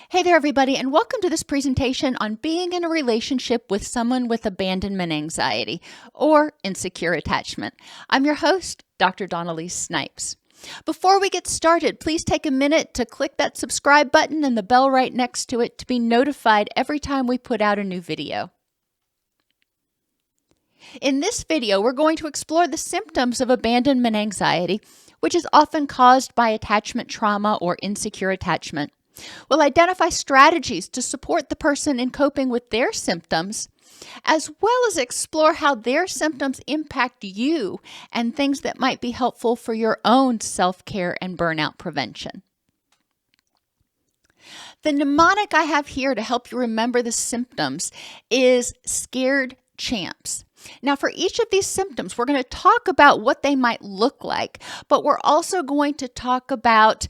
Hey there, everybody, and welcome to this presentation on being in a relationship with someone with abandonment anxiety or insecure attachment. I'm your host, Dr. Elise Snipes. Before we get started, please take a minute to click that subscribe button and the bell right next to it to be notified every time we put out a new video. In this video, we're going to explore the symptoms of abandonment anxiety, which is often caused by attachment trauma or insecure attachment. We'll identify strategies to support the person in coping with their symptoms, as well as explore how their symptoms impact you and things that might be helpful for your own self-care and burnout prevention. The mnemonic I have here to help you remember the symptoms is scared champs. Now, for each of these symptoms, we're going to talk about what they might look like, but we're also going to talk about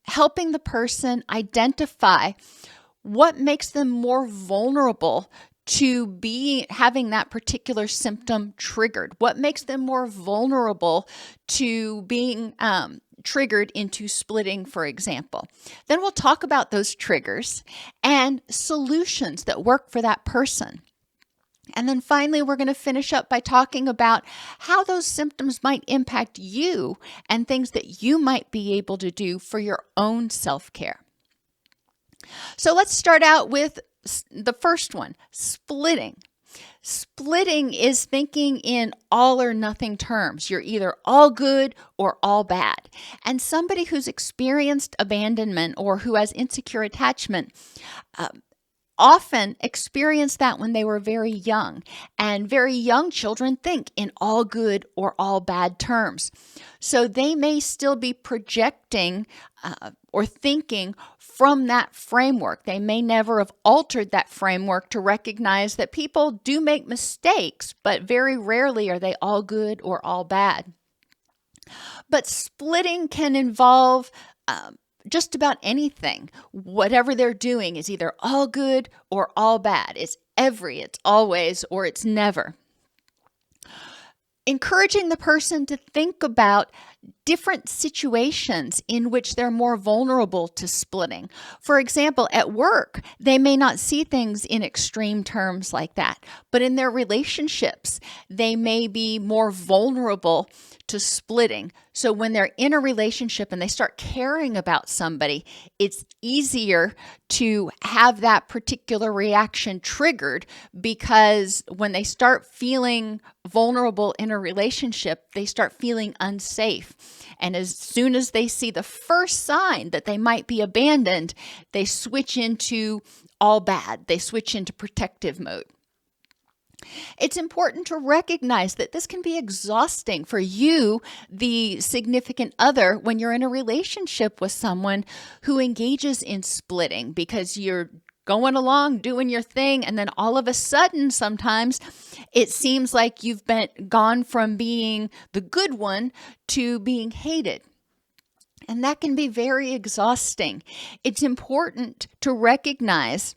helping the person identify what makes them more vulnerable to having that particular symptom triggered, what makes them more vulnerable to being triggered into splitting, for example. Then we'll talk about those triggers and solutions that work for that person. And then finally, we're going to finish up by talking about how those symptoms might impact you and things that you might be able to do for your own self-care. So let's start out with the first one, splitting. Splitting is thinking in all or nothing terms. You're either all good or all bad. And somebody who's experienced abandonment or who has insecure attachment often experienced that when they were very young, and very young children think in all good or all bad terms. So they may still be projecting or thinking from that framework. They may never have altered that framework to recognize that people do make mistakes, but very rarely are they all good or all bad. But splitting can involve just about anything. Whatever they're doing is either all good or all bad. It's always, or it's never. Encouraging the person to think about different situations in which they're more vulnerable to splitting. For example, at work, they may not see things in extreme terms like that, but in their relationships, they may be more vulnerable to splitting. So when they're in a relationship and they start caring about somebody, it's easier to have that particular reaction triggered, because when they start feeling vulnerable in a relationship, they start feeling unsafe. And as soon as they see the first sign that they might be abandoned, they switch into all bad. They switch into protective mode. It's important to recognize that this can be exhausting for you, the significant other, when you're in a relationship with someone who engages in splitting, because you're going along, doing your thing, and then all of a sudden, sometimes it seems like you've gone from being the good one to being hated. And that can be very exhausting. It's important to recognize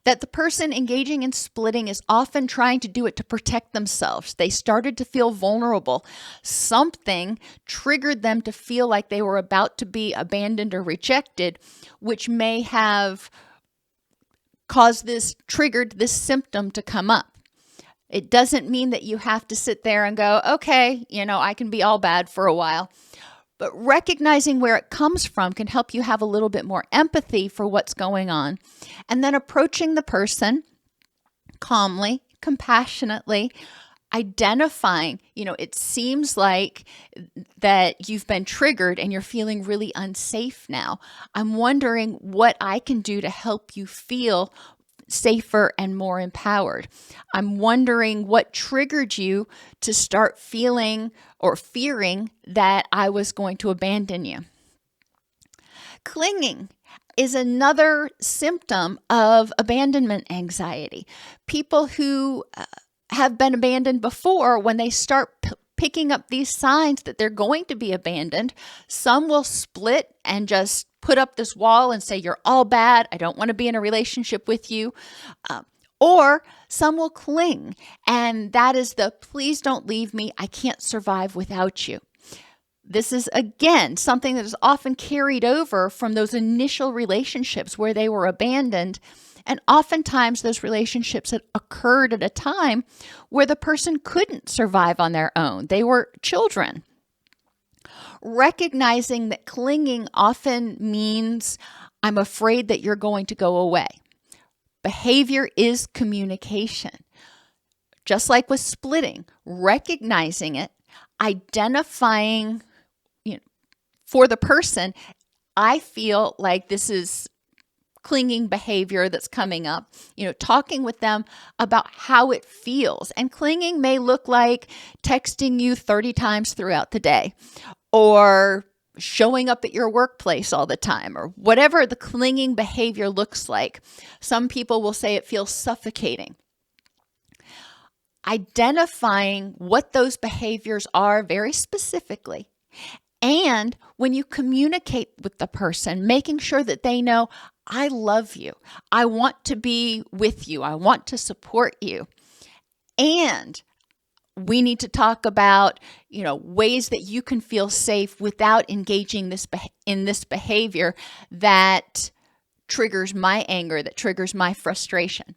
that the person engaging in splitting is often trying to do it to protect themselves. They started to feel vulnerable. Something triggered them to feel like they were about to be abandoned or rejected, which may have triggered this symptom to come up. It doesn't mean that you have to sit there and go, okay, I can be all bad for a while. But recognizing where it comes from can help you have a little bit more empathy for what's going on. And then approaching the person calmly, compassionately, identifying, it seems like that you've been triggered and you're feeling really unsafe now. I'm wondering what I can do to help you feel safer and more empowered. I'm wondering what triggered you to start feeling or fearing that I was going to abandon you. Clinging is another symptom of abandonment anxiety. People who have been abandoned before, when they start picking up these signs that they're going to be abandoned, some will split and just put up this wall and say, you're all bad. I don't want to be in a relationship with you. Or some will cling. And that is please don't leave me. I can't survive without you. This is, again, something that is often carried over from those initial relationships where they were abandoned. And oftentimes those relationships had occurred at a time where the person couldn't survive on their own. They were children. Recognizing that clinging often means I'm afraid that you're going to go away. Behavior is communication. Just like with splitting, recognizing it, identifying, for the person, I feel like this is clinging behavior that's coming up, talking with them about how it feels. And clinging may look like texting you 30 times throughout the day, or showing up at your workplace all the time, or whatever the clinging behavior looks like. Some people will say it feels suffocating. Identifying what those behaviors are very specifically. And when you communicate with the person, making sure that they know, I love you. I want to be with you. I want to support you. And we need to talk about, ways that you can feel safe without engaging in this behavior that triggers my anger, that triggers my frustration.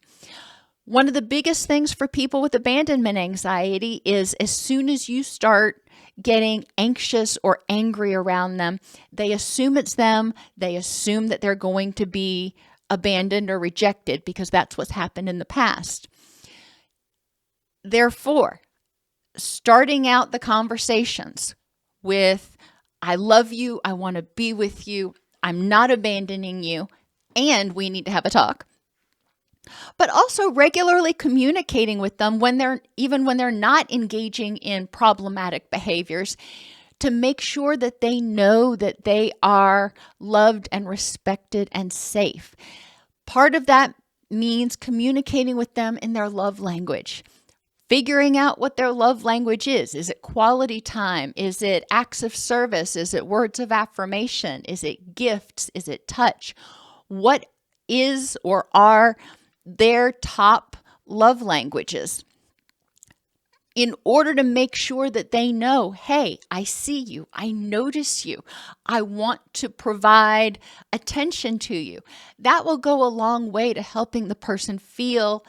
One of the biggest things for people with abandonment anxiety is as soon as you start getting anxious or angry around them, they assume it's them. They assume that they're going to be abandoned or rejected because that's what's happened in the past. Therefore, starting out the conversations with, I love you, I want to be with you, I'm not abandoning you, and we need to have a talk. But also regularly communicating with them when they're not engaging in problematic behaviors, to make sure that they know that they are loved and respected and safe. Part of that means communicating with them in their love language. Figuring out what their love language is. Is it quality time? Is it acts of service? Is it words of affirmation? Is it gifts? Is it touch? What is or are their top love languages, in order to make sure that they know, hey, I see you, I notice you, I want to provide attention to you. That will go a long way to helping the person feel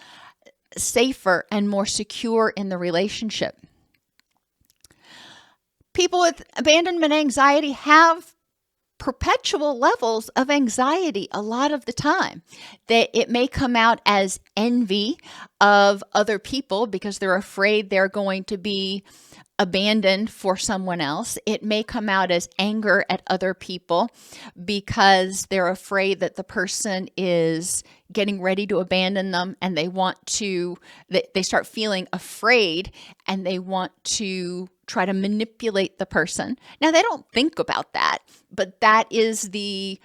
safer and more secure in the relationship. People with abandonment anxiety have perpetual levels of anxiety a lot of the time. That it may come out as envy of other people because they're afraid they're going to be abandoned for someone else. It may come out as anger at other people because they're afraid that the person is getting ready to abandon them, and they start feeling afraid and they want to try to manipulate the person. Now, they don't think about that, but that is the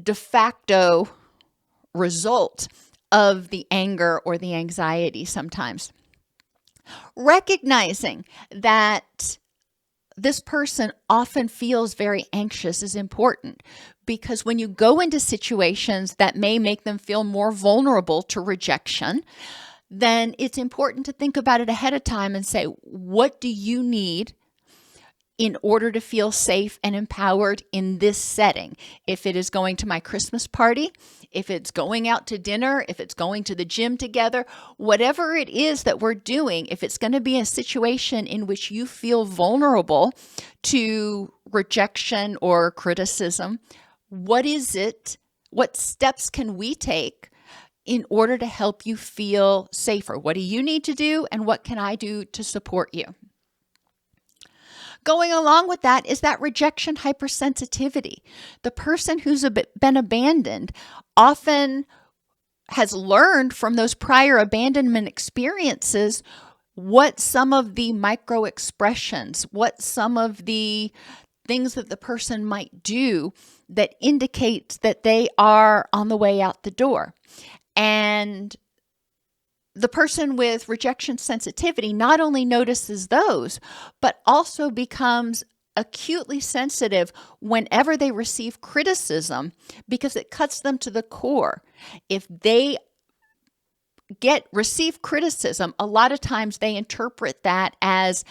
de facto result of the anger or the anxiety sometimes. Recognizing that this person often feels very anxious is important, because when you go into situations that may make them feel more vulnerable to rejection, then it's important to think about it ahead of time and say, what do you need in order to feel safe and empowered in this setting? If it is going to my Christmas party, if it's going out to dinner, if it's going to the gym together, whatever it is that we're doing, if it's going to be a situation in which you feel vulnerable to rejection or criticism, what is it? What steps can we take in order to help you feel safer? What do you need to do, and what can I do to support you? Going along with that is that rejection hypersensitivity. The person who's been abandoned often has learned from those prior abandonment experiences what some of the micro expressions, what some of the things that the person might do that indicates that they are on the way out the door. And the person with rejection sensitivity not only notices those, but also becomes acutely sensitive whenever they receive criticism, because it cuts them to the core. If they receive criticism, a lot of times they interpret that as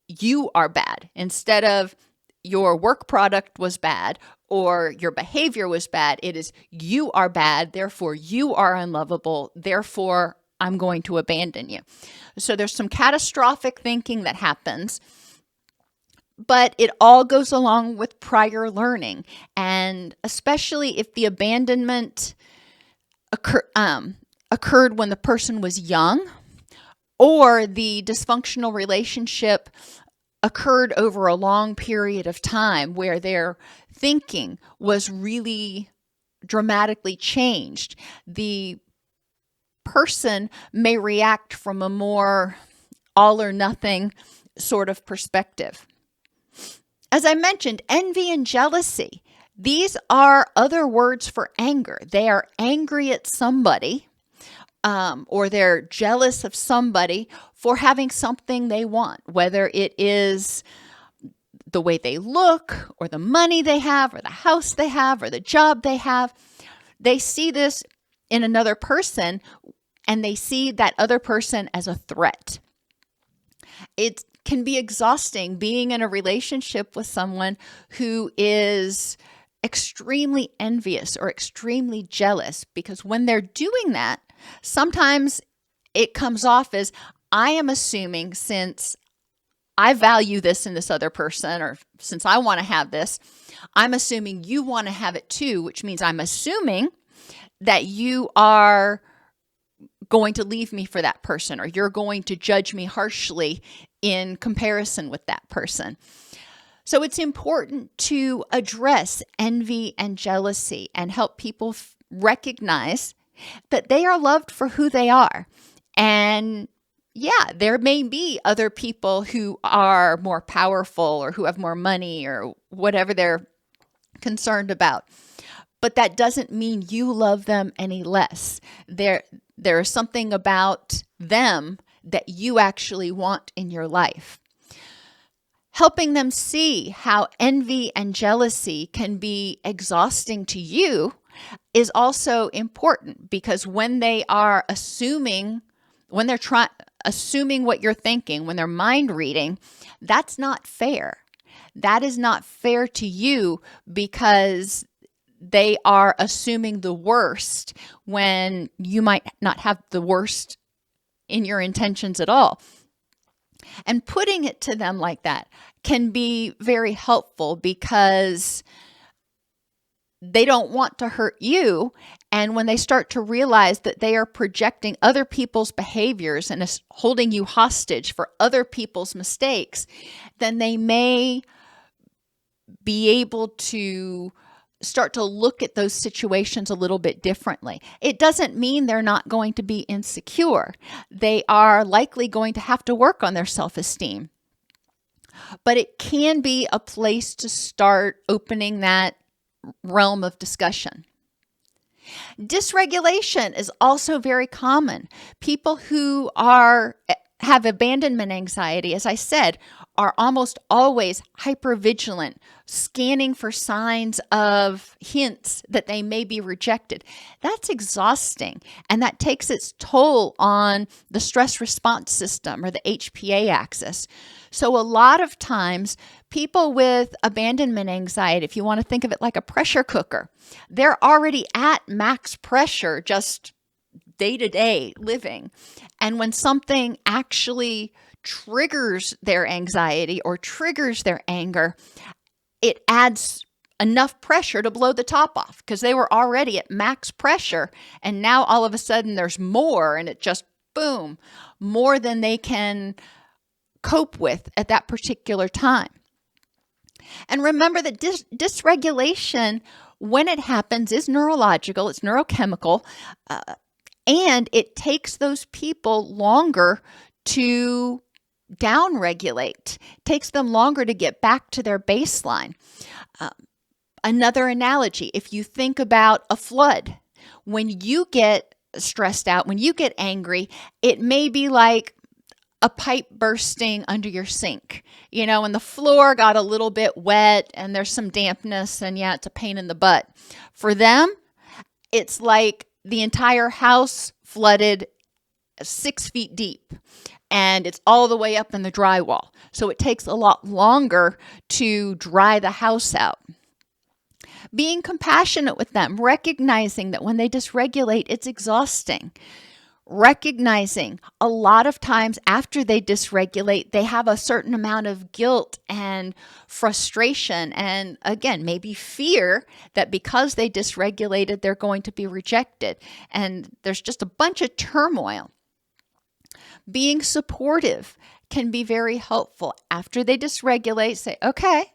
you are bad. Instead of your work product was bad or your behavior was bad, it is you are bad, therefore you are unlovable, therefore I'm going to abandon you. So there's some catastrophic thinking that happens, but it all goes along with prior learning. And especially if the abandonment occurred when the person was young, or the dysfunctional relationship occurred over a long period of time where their thinking was really dramatically changed, the person may react from a more all or nothing sort of perspective. As I mentioned, envy and jealousy, these are other words for anger. They are angry at somebody, or they're jealous of somebody for having something they want, whether it is the way they look, or the money they have, or the house they have, or the job they have. They see this in another person, and they see that other person as a threat. It can be exhausting being in a relationship with someone who is extremely envious or extremely jealous, because when they're doing that, sometimes it comes off as, I am assuming since I value this in this other person, or since I want to have this, I'm assuming you want to have it too, which means I'm assuming that you are going to leave me for that person, or you're going to judge me harshly in comparison with that person. So it's important to address envy and jealousy and help people recognize that they are loved for who they are. And yeah, there may be other people who are more powerful or who have more money or whatever they're concerned about, but that doesn't mean you love them any less. There is something about them that you actually want in your life. Helping them see how envy and jealousy can be exhausting to you is also important, because when they are assuming, when they're assuming what you're thinking, when they're mind reading, that's not fair. That is not fair to you, because they are assuming the worst when you might not have the worst in your intentions at all. And putting it to them like that can be very helpful, because they don't want to hurt you. And when they start to realize that they are projecting other people's behaviors and is holding you hostage for other people's mistakes, then they may be able to start to look at those situations a little bit differently. It doesn't mean they're not going to be insecure. They are likely going to have to work on their self-esteem. But it can be a place to start opening that realm of discussion. Dysregulation is also very common. People who have abandonment anxiety, as I said, are almost always hypervigilant, scanning for signs of hints that they may be rejected. That's exhausting, and that takes its toll on the stress response system, or the HPA axis. So a lot of times, people with abandonment anxiety, if you want to think of it like a pressure cooker, they're already at max pressure just day-to-day living. And when something actually triggers their anxiety or triggers their anger, it adds enough pressure to blow the top off, because they were already at max pressure, and now all of a sudden there's more, and it just, boom, more than they can cope with at that particular time. And remember that dysregulation, when it happens, is neurological, it's neurochemical, and it takes those people longer to downregulate. It takes them longer to get back to their baseline. Another analogy, if you think about a flood, when you get stressed out, when you get angry, it may be like a pipe bursting under your sink, and the floor got a little bit wet and there's some dampness, and yeah, it's a pain in the butt. For them, it's like the entire house flooded 6 feet deep. and it's all the way up in the drywall. So it takes a lot longer to dry the house out. Being compassionate with them, recognizing that when they dysregulate, it's exhausting. Recognizing a lot of times after they dysregulate, they have a certain amount of guilt and frustration and, again, maybe fear that because they dysregulated, they're going to be rejected. And there's just a bunch of turmoil. Being supportive can be very helpful. After they dysregulate, say, okay,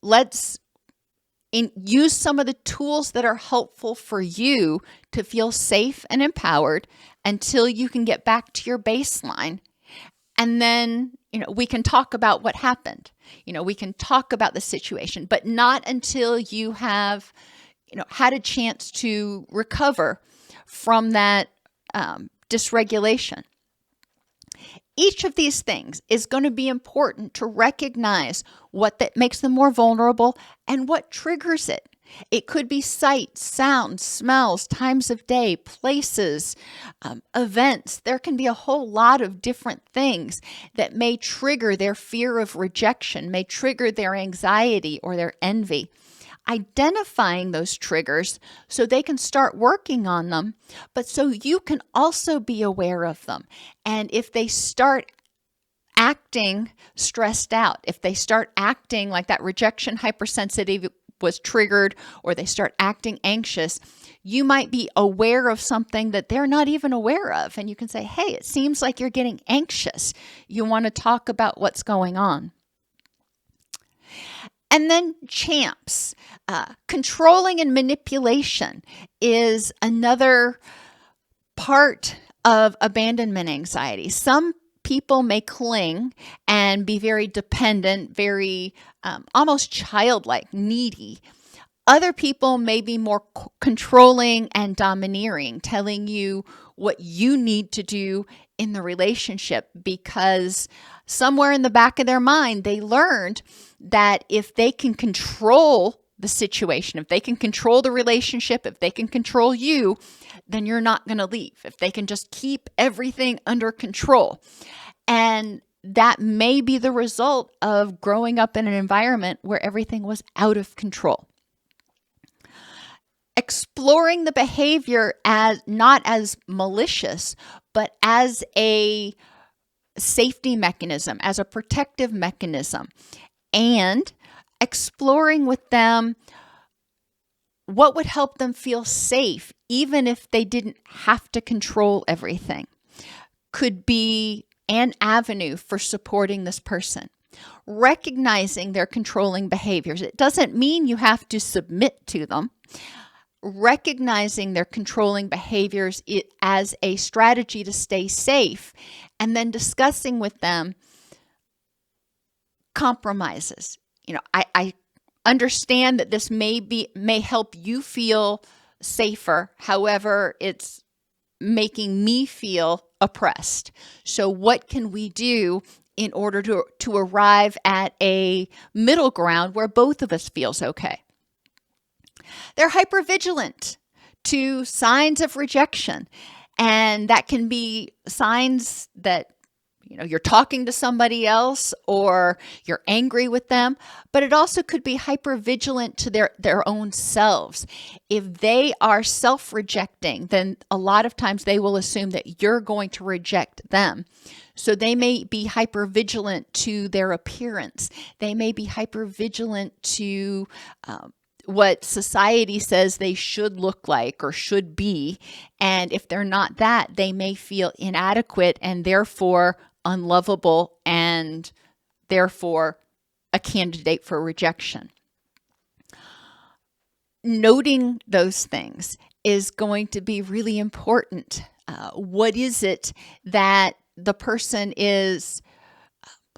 let's use some of the tools that are helpful for you to feel safe and empowered until you can get back to your baseline. And then, we can talk about what happened. We can talk about the situation, but not until you have, had a chance to recover from that dysregulation. Each of these things is going to be important to recognize what that makes them more vulnerable and what triggers it. It could be sight, sound, smells, times of day, places, events. There can be a whole lot of different things that may trigger their fear of rejection, may trigger their anxiety or their envy. Identifying those triggers so they can start working on them, but so you can also be aware of them. And if they start acting stressed out, if they start acting like that rejection hypersensitivity was triggered, or they start acting anxious, you might be aware of something that they're not even aware of. And you can say, hey, it seems like you're getting anxious. You want to talk about what's going on. And then champs. Controlling and manipulation is another part of abandonment anxiety. Some people may cling and be very dependent, very almost childlike, needy. Other people may be more controlling and domineering, telling you what you need to do in the relationship because somewhere in the back of their mind, they learned that if they can control the situation, if they can control the relationship, if they can control you, then you're not going to leave. If they can just keep everything under control. And that may be the result of growing up in an environment where everything was out of control. Exploring the behavior as not as malicious, but as a safety mechanism, as a protective mechanism, and exploring with them what would help them feel safe, even if they didn't have to control everything, could be an avenue for supporting this person. Recognizing their controlling behaviors. It doesn't mean you have to submit to them. Recognizing their controlling behaviors as a strategy to stay safe, and then discussing with them compromises. I understand that this may help you feel safer. However, it's making me feel oppressed. So what can we do in order to arrive at a middle ground where both of us feels okay? They're hypervigilant to signs of rejection. And that can be signs that, you're talking to somebody else or you're angry with them, but it also could be hypervigilant to their own selves. If they are self-rejecting, then a lot of times they will assume that you're going to reject them. So they may be hypervigilant to their appearance. They may be hypervigilant to what society says they should look like or should be. And if they're not that, they may feel inadequate and therefore unlovable and therefore a candidate for rejection. Noting those things is going to be really important. What is it that the person is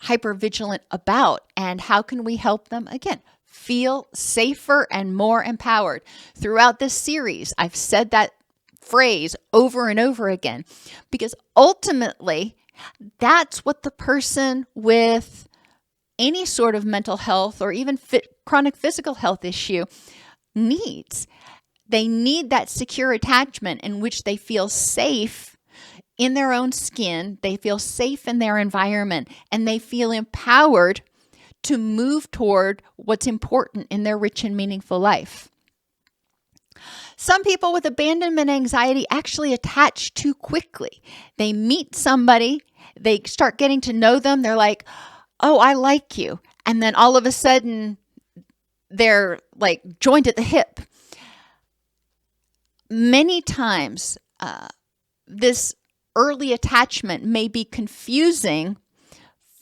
hypervigilant about, and how can we help them, again, feel safer and more empowered? Throughout this series, I've said that phrase over and over again, because ultimately, that's what the person with any sort of mental health or even chronic physical health issue needs. They need that secure attachment in which they feel safe in their own skin, they feel safe in their environment, and they feel empowered to move toward what's important in their rich and meaningful life. Some people with abandonment anxiety actually attach too quickly. They meet somebody, they start getting to know them, they're like, oh, I like you. And then all of a sudden, they're like joined at the hip. Many times, this early attachment may be confusing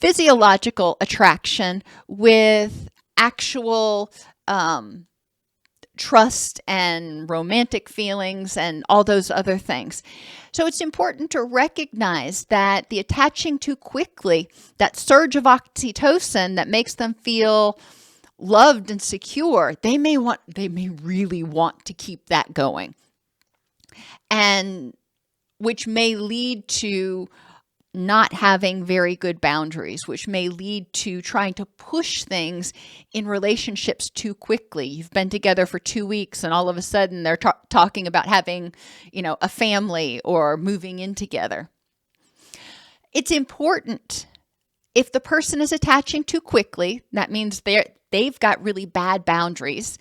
physiological attraction with actual trust and romantic feelings and all those other things. So it's important to recognize that the attaching too quickly, that surge of oxytocin that makes them feel loved and secure, they may really want to keep that going. And which may lead to not having very good boundaries, which may lead to trying to push things in relationships too quickly. You've been together for 2 weeks and all of a sudden they're talking about having, a family or moving in together. It's important, if the person is attaching too quickly, that means they've got really bad boundaries.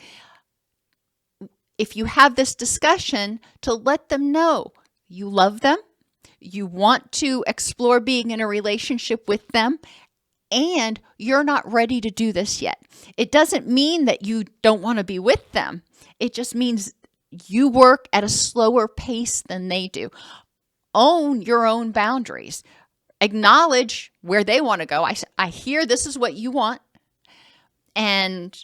If you have this discussion, to let them know you love them, you want to explore being in a relationship with them, and you're not ready to do this yet. It doesn't mean that you don't want to be with them. It just means you work at a slower pace than they do. Own your own boundaries. Acknowledge where they want to go. I hear this is what you want, and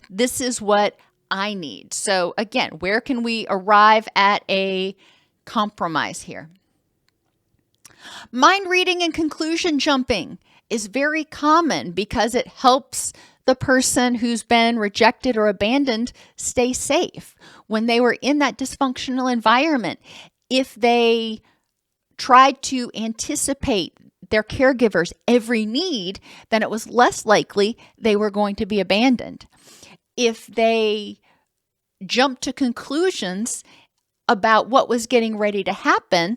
this is what I need. So again, where can we arrive at a compromise here? Mind reading and conclusion jumping is very common because it helps the person who's been rejected or abandoned stay safe when they were in that dysfunctional environment. If they tried to anticipate their caregiver's every need, then it was less likely they were going to be abandoned. If they jumped to conclusions about what was getting ready to happen,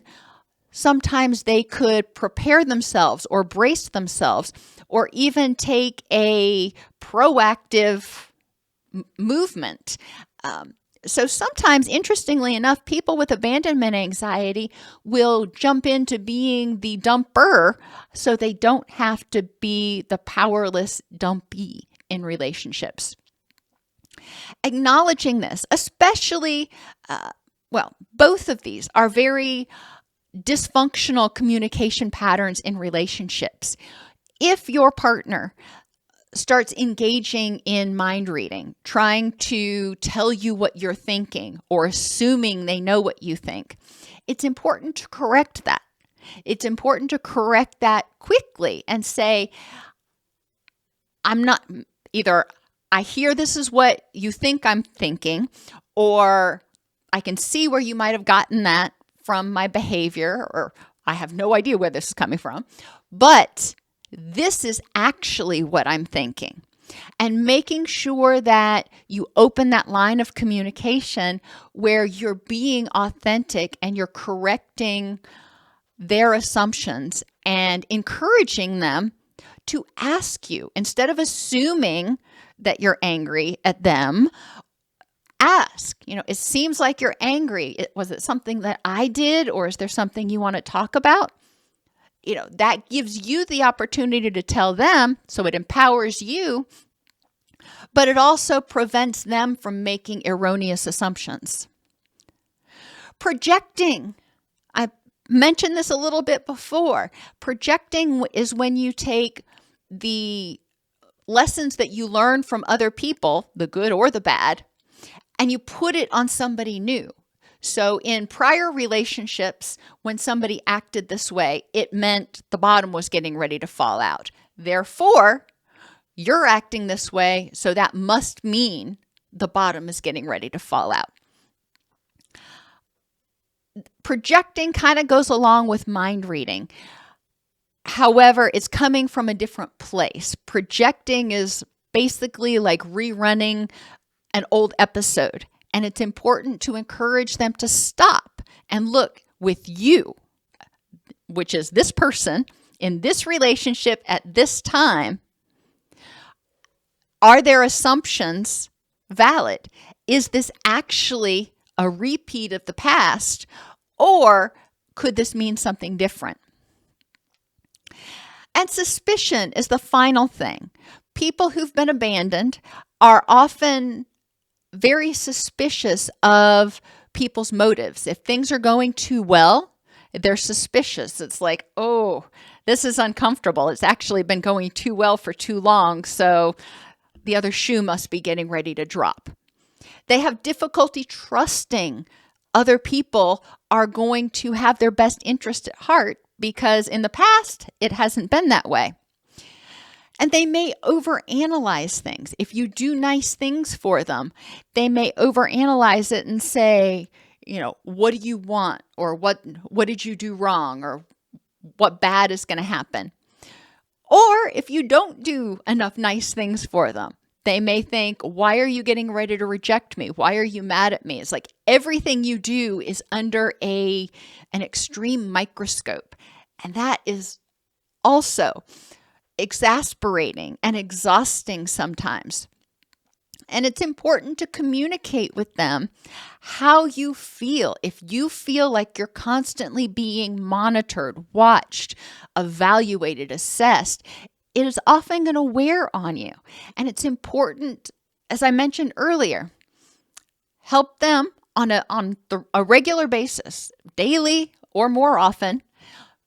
sometimes they could prepare themselves or brace themselves or even take a proactive movement. So sometimes, interestingly enough, people with abandonment anxiety will jump into being the dumper so they don't have to be the powerless dumpee in relationships. Acknowledging this, especially, both of these are very dysfunctional communication patterns in relationships. If your partner starts engaging in mind reading, trying to tell you what you're thinking or assuming they know what you think, it's important to correct that. It's important to correct that quickly and say, either I hear this is what you think I'm thinking, or I can see where you might have gotten that from my behavior, or I have no idea where this is coming from, but this is actually what I'm thinking. And making sure that you open that line of communication where you're being authentic and you're correcting their assumptions and encouraging them to ask you, instead of assuming that you're angry at them, ask, it seems like you're angry. Was it something that I did, or is there something you want to talk about? That gives you the opportunity to tell them, so it empowers you, but it also prevents them from making erroneous assumptions. Projecting. I mentioned this a little bit before. Projecting is when you take the lessons that you learn from other people, the good or the bad, and you put it on somebody new. So in prior relationships, when somebody acted this way, it meant the bottom was getting ready to fall out. Therefore, you're acting this way, so that must mean the bottom is getting ready to fall out. Projecting kind of goes along with mind reading. However, it's coming from a different place. Projecting is basically like rerunning an old episode. And it's important to encourage them to stop and look, with you, which is this person in this relationship at this time, are their assumptions valid? Is this actually a repeat of the past, or could this mean something different? And suspicion is the final thing. People who've been abandoned are often very suspicious of people's motives. If things are going too well, they're suspicious. It's like, oh, this is uncomfortable. It's actually been going too well for too long, so the other shoe must be getting ready to drop. They have difficulty trusting other people are going to have their best interest at heart because in the past, it hasn't been that way. And they may overanalyze things. If you do nice things for them, they may overanalyze it and say, what do you want? Or what did you do wrong? Or what bad is going to happen? Or if you don't do enough nice things for them, they may think, why are you getting ready to reject me? Why are you mad at me? It's like everything you do is under an extreme microscope. And that is also exasperating and exhausting sometimes. And it's important to communicate with them how you feel. If you feel like you're constantly being monitored, watched, evaluated, assessed, it is often going to wear on you. And it's important, as I mentioned earlier, help them on a regular basis, daily or more often.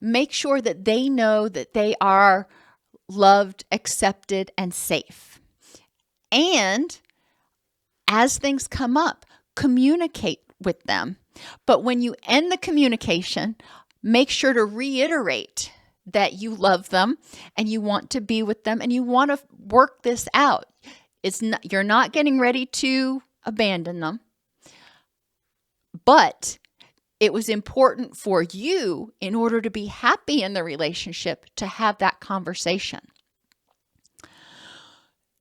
Make sure that they know that they are loved, accepted, and safe. And as things come up, communicate with them. But when you end the communication, make sure to reiterate that you love them and you want to be with them and you want to work this out. You're not getting ready to abandon them, but it was important for you, in order to be happy in the relationship, to have that conversation.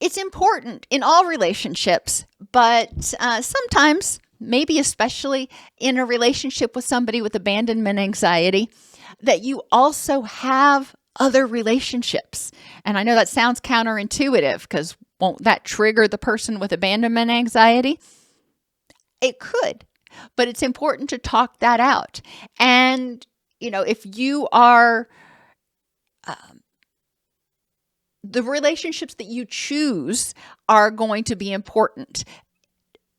It's important in all relationships, but sometimes, maybe especially in a relationship with somebody with abandonment anxiety, that you also have other relationships. And I know that sounds counterintuitive, because won't that trigger the person with abandonment anxiety? It could. But it's important to talk that out. And, if you are, the relationships that you choose are going to be important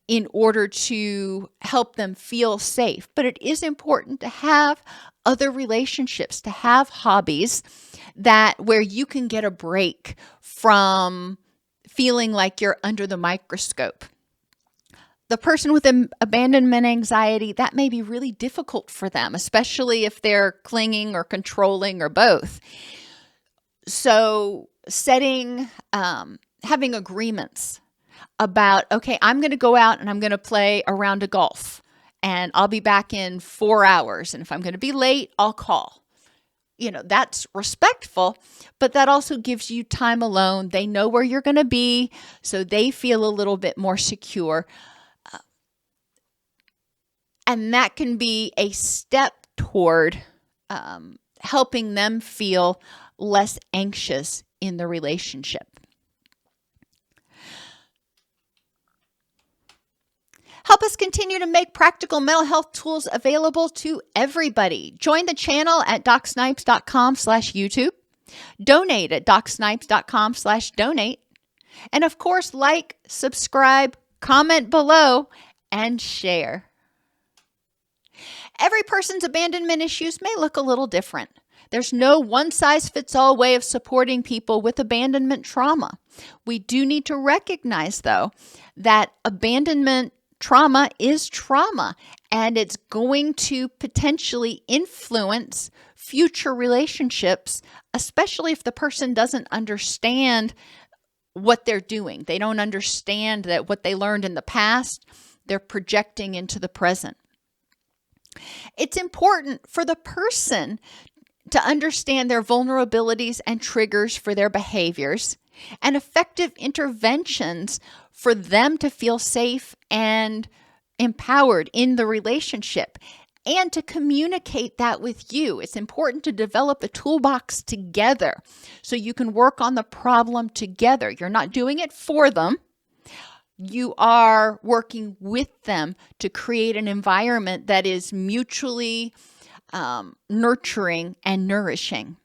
in order to help them feel safe. But it is important to have other relationships, to have hobbies where you can get a break from feeling like you're under the microscope. The person with abandonment anxiety, that may be really difficult for them, especially if they're clinging or controlling or both. So having agreements about, okay, I'm going to go out and I'm going to play a round of golf and I'll be back in 4 hours. And if I'm going to be late, I'll call. That's respectful, but that also gives you time alone. They know where you're going to be, so they feel a little bit more secure. And that can be a step toward helping them feel less anxious in the relationship. Help us continue to make practical mental health tools available to everybody. Join the channel at DocSnipes.com/YouTube. Donate at DocSnipes.com/donate. And of course, like, subscribe, comment below, and share. Every person's abandonment issues may look a little different. There's no one-size-fits-all way of supporting people with abandonment trauma. We do need to recognize, though, that abandonment trauma is trauma, and it's going to potentially influence future relationships, especially if the person doesn't understand what they're doing. They don't understand that what they learned in the past, they're projecting into the present. It's important for the person to understand their vulnerabilities and triggers for their behaviors, and effective interventions for them to feel safe and empowered in the relationship. and to communicate that with you. It's important to develop a toolbox together so you can work on the problem together. You're not doing it for them. You are working with them to create an environment that is mutually nurturing and nourishing.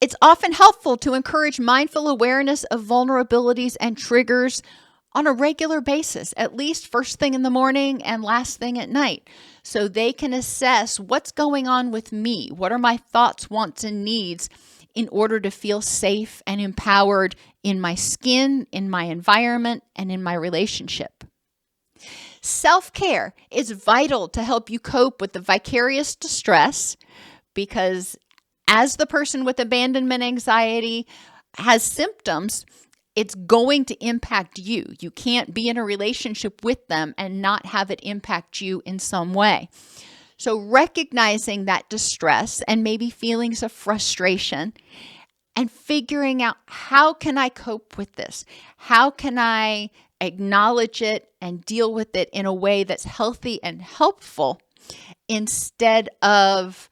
It's often helpful to encourage mindful awareness of vulnerabilities and triggers on a regular basis, at least first thing in the morning and last thing at night, so they can assess what's going on with me. What are my thoughts, wants, and needs in order to feel safe and empowered in my skin, in my environment, and in my relationship. Self-care is vital to help you cope with the vicarious distress, because as the person with abandonment anxiety has symptoms, it's going to impact you. You can't be in a relationship with them and not have it impact you in some way. So recognizing that distress and maybe feelings of frustration and figuring out, how can I cope with this? How can I acknowledge it and deal with it in a way that's healthy and helpful instead of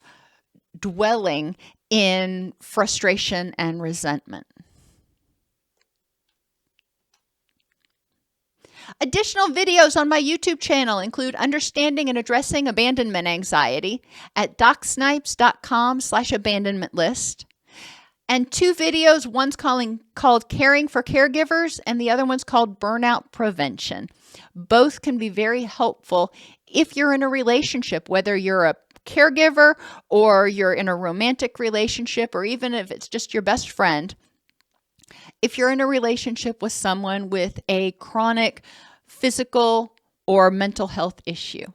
dwelling in frustration and resentment? Additional videos on my YouTube channel include understanding and addressing abandonment anxiety at docsnipes.com/abandonment list. And 2 videos, one's called Caring for Caregivers and the other one's called Burnout Prevention. Both can be very helpful if you're in a relationship, whether you're a caregiver or you're in a romantic relationship, or even if it's just your best friend. If you're in a relationship with someone with a chronic physical or mental health issue.